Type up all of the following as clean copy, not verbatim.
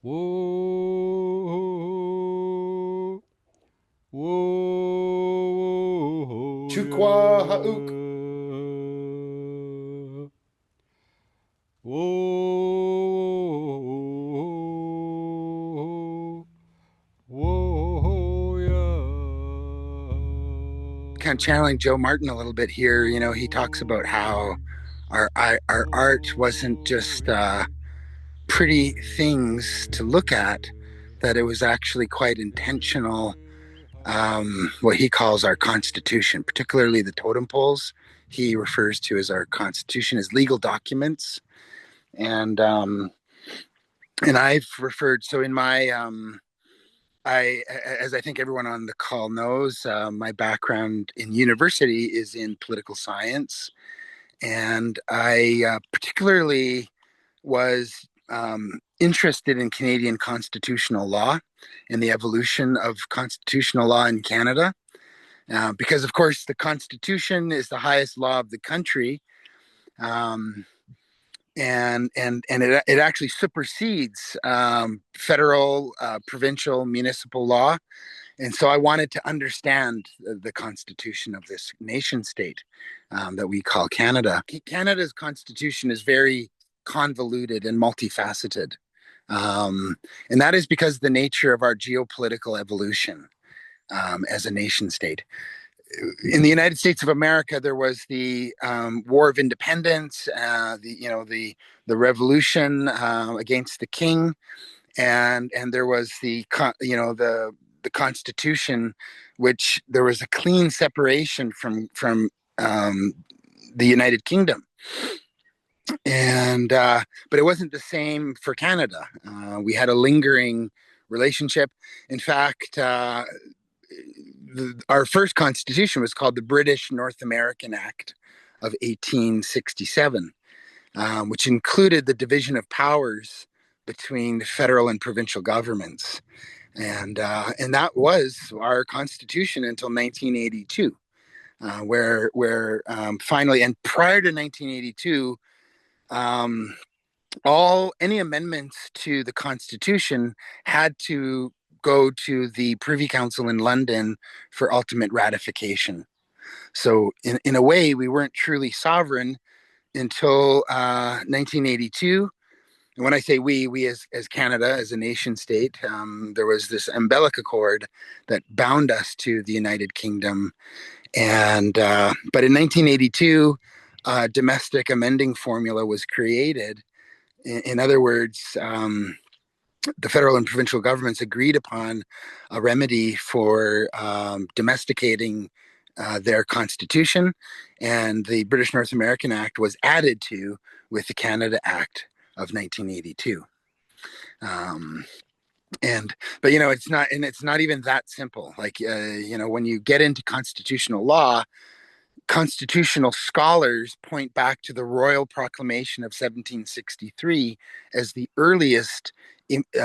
Whoa, whoa, Ukʷaa, haʔuk. whoa, whoa, yeah. Kind of channeling Joe Martin a little bit here. You know, he talks about how our art wasn't just pretty things to look at, that it was actually quite intentional. What he calls our constitution, particularly the totem poles, he refers to as our constitution, as legal documents. And I've referred, so in my as I think everyone on the call knows, my background in university is in political science, and I particularly was interested in Canadian constitutional law and the evolution of constitutional law in Canada, because, of course, the Constitution is the highest law of the country, um, and it actually supersedes federal, provincial, municipal law. And so I wanted to understand the constitution of this nation state that we call Canada. Canada's constitution is very convoluted and multifaceted. And that is because of the nature of our geopolitical evolution as a nation state. In the United States of America, there was the War of Independence, the Revolution against the King, and there was the Constitution, which there was a clean separation from the United Kingdom, and but it wasn't the same for Canada. We had a lingering relationship. In fact, our first constitution was called the British North American Act of 1867, which included the division of powers between the federal and provincial governments. And that was our constitution until 1982, where finally, and prior to 1982, any amendments to the Constitution had to go to the Privy Council in London for ultimate ratification. So, in a way, we weren't truly sovereign until 1982. And when I say we as Canada, as a nation state, there was this umbilical accord that bound us to the United Kingdom. And but in 1982, domestic amending formula was created. In other words, the federal and provincial governments agreed upon a remedy for domesticating their constitution, and the British North American Act was added to with the Canada Act of 1982. But it's not even that simple. Like when you get into constitutional law, constitutional scholars point back to the Royal Proclamation of 1763 as the earliest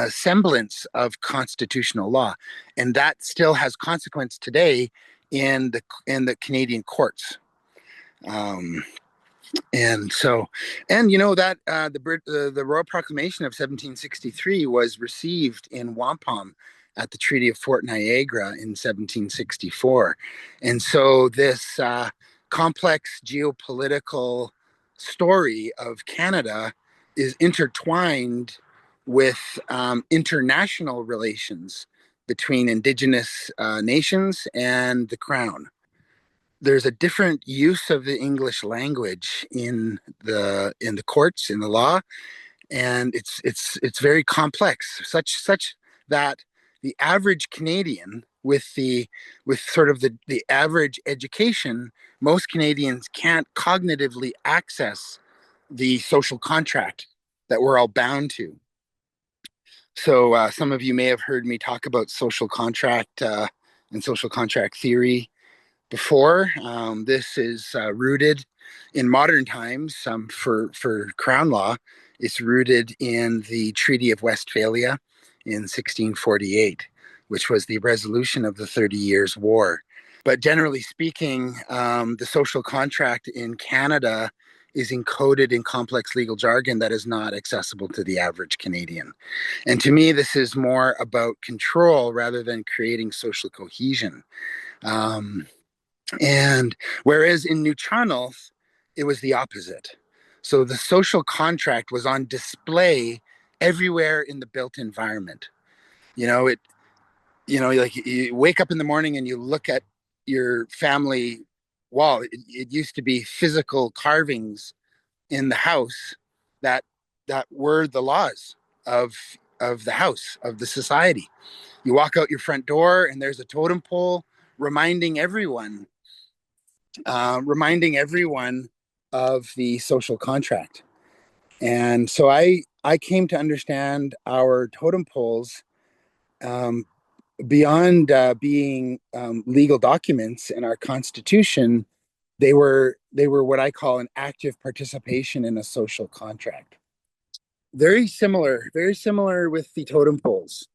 semblance of constitutional law, and that still has consequence today in the Canadian courts. And so, and you know that the Royal Proclamation of 1763 was received in wampum at the Treaty of Fort Niagara in 1764, and so this complex geopolitical story of Canada is intertwined with international relations between Indigenous nations and the Crown. There's a different use of the English language in the courts, in the law, and it's very complex, such that the average Canadian with sort of the average education, most Canadians can't cognitively access the social contract that we're all bound to. So some of you may have heard me talk about social contract and social contract theory before. This is rooted in modern times. For Crown law, it's rooted in the Treaty of Westphalia in 1648, which was the resolution of the 30 Years' War. But generally speaking, the social contract in Canada is encoded in complex legal jargon that is not accessible to the average Canadian. And to me, this is more about control rather than creating social cohesion. Um, and whereas in Nuu-chah-nulth, it was the opposite. So the social contract was on display everywhere in the built environment. You know, like you wake up in the morning and you look at your family wall. It used to be physical carvings in the house that were the laws of the house, of the society. You walk out your front door and there's a totem pole reminding everyone of the social contract. And so I came to understand our totem poles, um, beyond being legal documents in our constitution. They were what I call an active participation in a social contract. Very similar with the totem poles.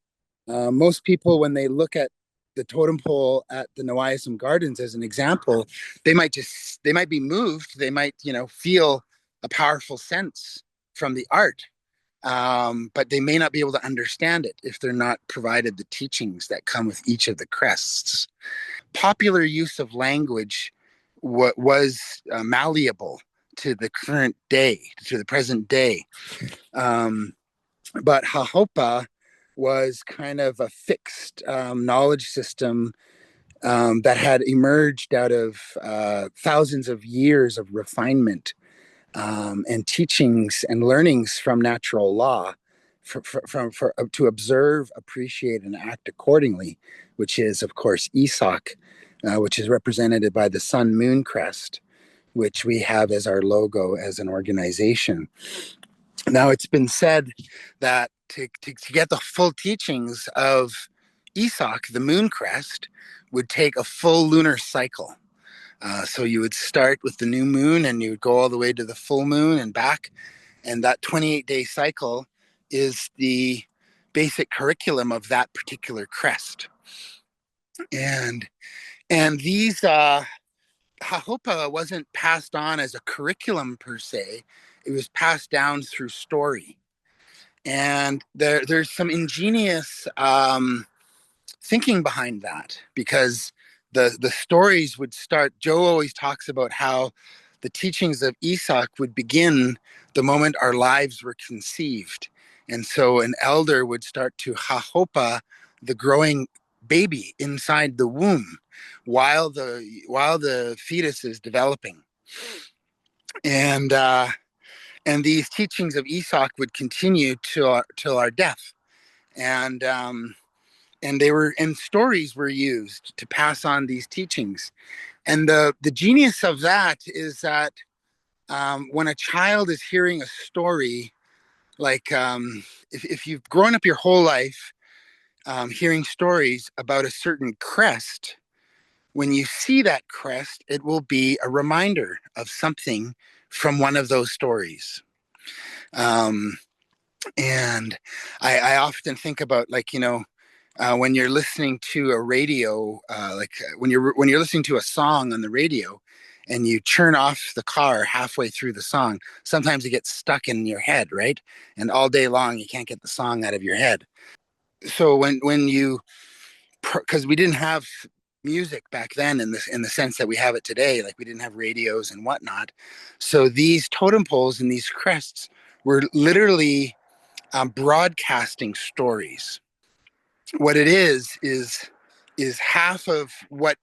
Most people, when they look at the totem pole at the Nuu-chah-nulth Gardens as an example, they might be moved. They might, feel a powerful sense from the art, but they may not be able to understand it if they're not provided the teachings that come with each of the crests. Popular use of language was malleable to the current day, to the present day. Um, but haʔuk was kind of a fixed knowledge system that had emerged out of thousands of years of refinement and teachings and learnings from natural law to observe, appreciate, and act accordingly, which is, of course, IISAAK, which is represented by the sun moon crest, which we have as our logo as an organization. Now, it's been said that to get the full teachings of IISAAK, the moon crest, would take a full lunar cycle. So you would start with the new moon and you would go all the way to the full moon and back. And that 28-day cycle is the basic curriculum of that particular crest. And these haʔuk wasn't passed on as a curriculum per se. It was passed down through story. And there's some ingenious thinking behind that, because the stories would start. Joe always talks about how the teachings of IISAAK would begin the moment our lives were conceived. And so an elder would start to haʔuk the growing baby inside the womb while the fetus is developing. And these teachings of IISAAK would continue till our death. And and stories were used to pass on these teachings. And the genius of that is that when a child is hearing a story, like if you've grown up your whole life hearing stories about a certain crest, when you see that crest, it will be a reminder of something from one of those stories. Um, and I often think about, like, when you're listening to a radio, when you're listening to a song on the radio, and you turn off the car halfway through the song, sometimes it gets stuck in your head, right? And all day long, you can't get the song out of your head. So when you, because we didn't have music back then in the sense that we have it today, like we didn't have radios and whatnot. So these totem poles and these crests were literally broadcasting stories. What it is half of what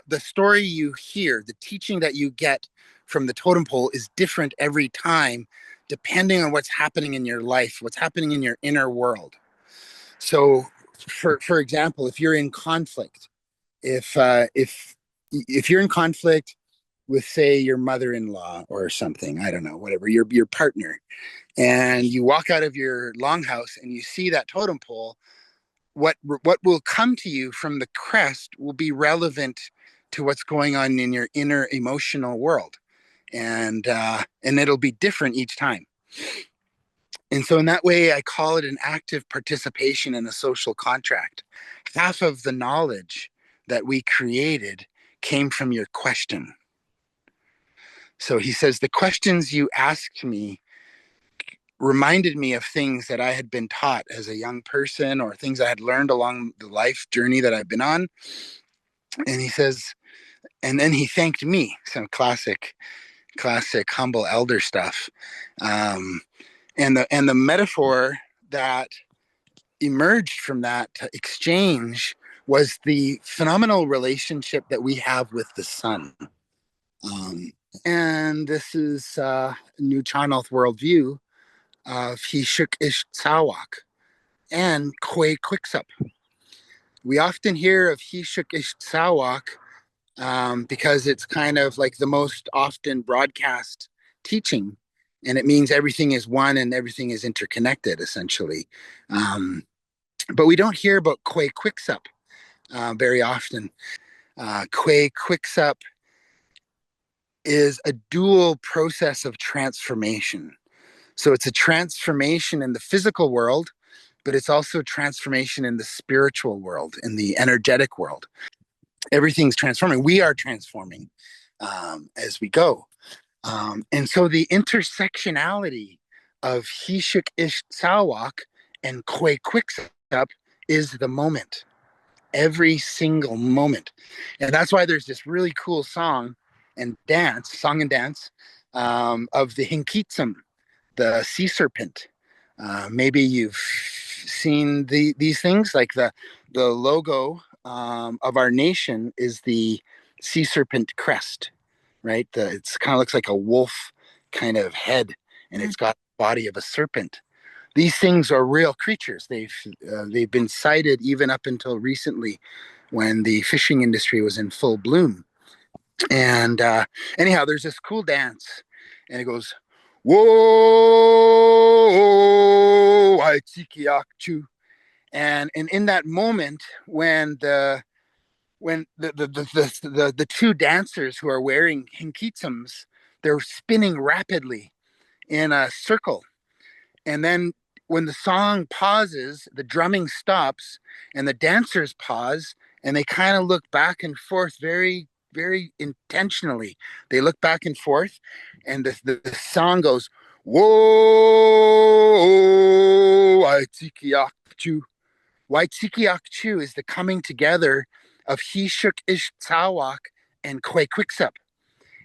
the story you hear, the teaching that you get from the totem pole is different every time, depending on what's happening in your life, what's happening in your inner world. So, for example, if you're in conflict, if you're in conflict with, say, your mother-in-law or something, I don't know, whatever, your partner, and you walk out of your longhouse and you see that totem pole, what will come to you from the crest will be relevant to what's going on in your inner emotional world, and it'll be different each time. And so in that way, I call it an active participation in a social contract. Half of the knowledge that we created came from your question. So he says, the questions you asked me reminded me of things that I had been taught as a young person or things I had learned along the life journey that I've been on. And he says, and then he thanked me, some classic humble elder stuff. Um, and the metaphor that emerged from that exchange was the phenomenal relationship that we have with the sun. Um, and this is Nuu-chah-nulth worldview of haʔuk and ukʷaa. We often hear of haʔuk because it's kind of like the most often broadcast teaching, and it means everything is one and everything is interconnected, essentially. But we don't hear about ukʷaa very often. Ukʷaa is a dual process of transformation. So it's a transformation in the physical world, but it's also transformation in the spiritual world, in the energetic world. Everything's transforming. We are transforming as we go. And so the intersectionality of haʔuk and ukʷaa is the moment, every single moment. And that's why there's this really cool song and dance of the hinkitsum, the sea serpent. Maybe you've seen these things, like the logo of our nation is the sea serpent crest, right? It's kind of looks like a wolf kind of head, and it's got the body of a serpent. These things are real creatures. They've been cited even up until recently, when the fishing industry was in full bloom. And anyhow, there's this cool dance, and it goes, whoa, I-tiki-ak-chu. And in that moment, when the two dancers who are wearing hinkitsums, they're spinning rapidly in a circle. And then when the song pauses, the drumming stops, and the dancers pause, and they kind of look back and forth very, very intentionally. They look back and forth, and the song goes, whoa, Waitsiki-ak-chu. Waitsiki-ak-chu is the coming together of haʔuk and ukʷaa,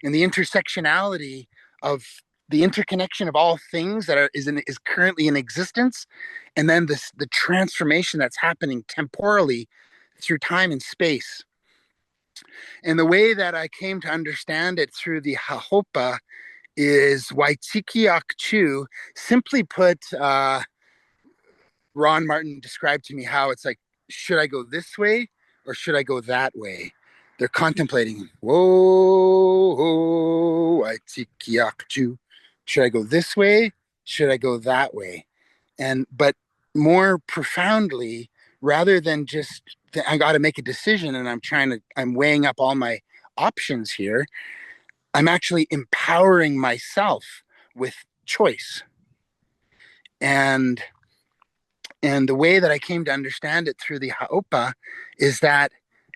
and the intersectionality of the interconnection of all things that is currently in existence, and then the transformation that's happening temporally through time and space. And the way that I came to understand it through the hahopa is Waitsiki-ak-chu. Simply put, Ron Martin described to me how it's like, should I go this way or should I go that way? They're contemplating, whoa, Waitsiki-ak-chu. Should I go this way? Should I go that way? But more profoundly, rather than just, I got to make a decision and I'm weighing up all my options here, I'm actually empowering myself with choice. And the way that I came to understand it through the haopa is that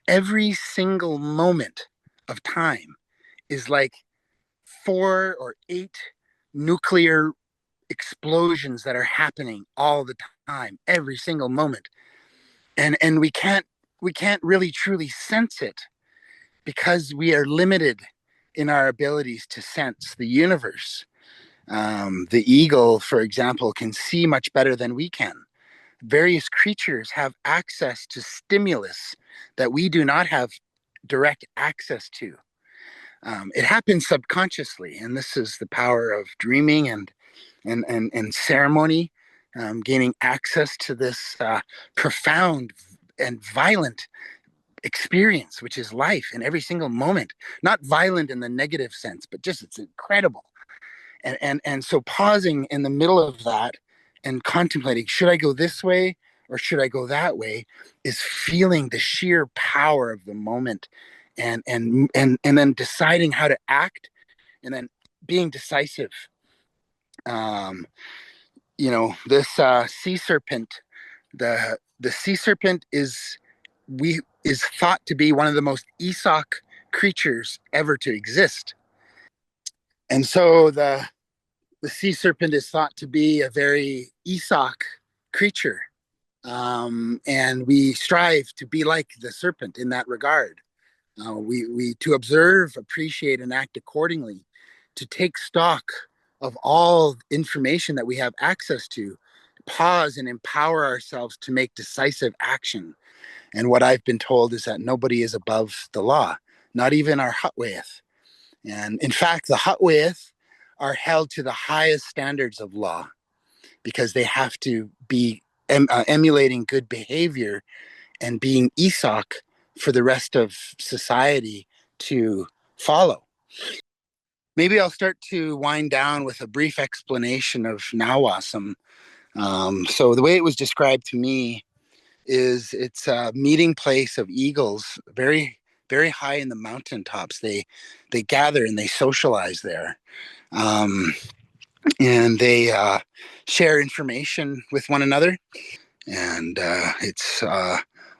every single moment of time is like 4 or 8 nuclear explosions that are happening all the time, every single moment. And we can't really truly sense it because we are limited in our abilities to sense the universe. The eagle, for example, can see much better than we can. Various creatures have access to stimulus that we do not have direct access to. It happens subconsciously, and this is the power of dreaming and ceremony, gaining access to this profound and violent experience, which is life in every single moment. Not violent in the negative sense, but just it's incredible. And so pausing in the middle of that and contemplating, should I go this way or should I go that way, is feeling the sheer power of the moment, and then deciding how to act, and then being decisive. Um, this sea serpent, the sea serpent is thought to be one of the most IISAAK creatures ever to exist. And so the sea serpent is thought to be a very IISAAK creature. And we strive to be like the serpent in that regard. We to observe, appreciate, and act accordingly, to take stock of all information that we have access to, pause and empower ourselves to make decisive action. And what I've been told is that nobody is above the law, not even our haʔuk. And in fact, the haʔuk are held to the highest standards of law because they have to be emulating good behavior and being IISAAK for the rest of society to follow. Maybe I'll start to wind down with a brief explanation of Nuu-chah-nulth. So the way it was described to me is it's a meeting place of eagles, very high in the mountaintops. They gather and they socialize there, um, and they share information with one another. And it's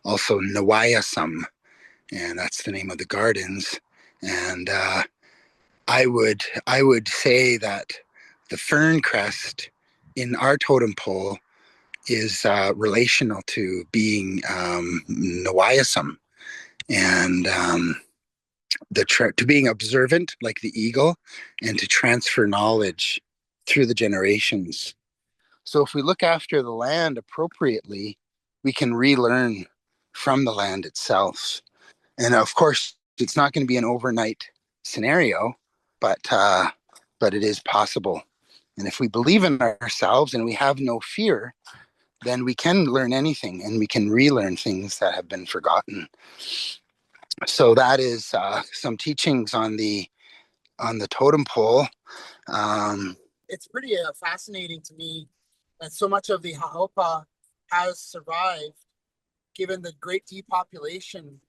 also Nawayasam, and that's the name of the gardens. And I would say that the fern crest in our totem pole is relational to being Nawayasam, and to being observant like the eagle, and to transfer knowledge through the generations. So if we look after the land appropriately, we can relearn from the land itself. And of course, it's not going to be an overnight scenario, but it is possible. And if we believe in ourselves and we have no fear, then we can learn anything and we can relearn things that have been forgotten. So that is some teachings on the totem pole. It's pretty fascinating to me that so much of the haʔuk has survived, given the great depopulation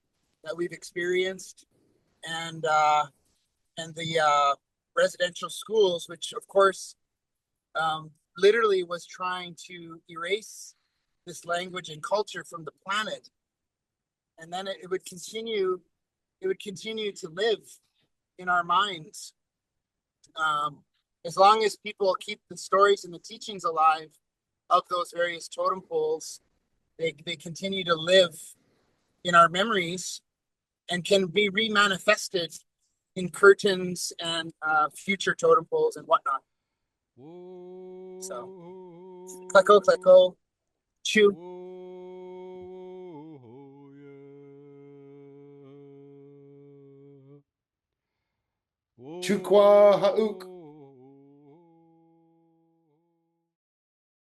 that we've experienced, and the residential schools, which of course literally was trying to erase this language and culture from the planet, and then it would continue. It would continue to live in our minds. As long as people keep the stories and the teachings alive of those various totem poles, they continue to live in our memories and can be remanifested in curtains and future totem poles and whatnot. So, Tla-o-qui-aht, Tla-o-qui-aht, chew. Ukʷaa, haʔuk.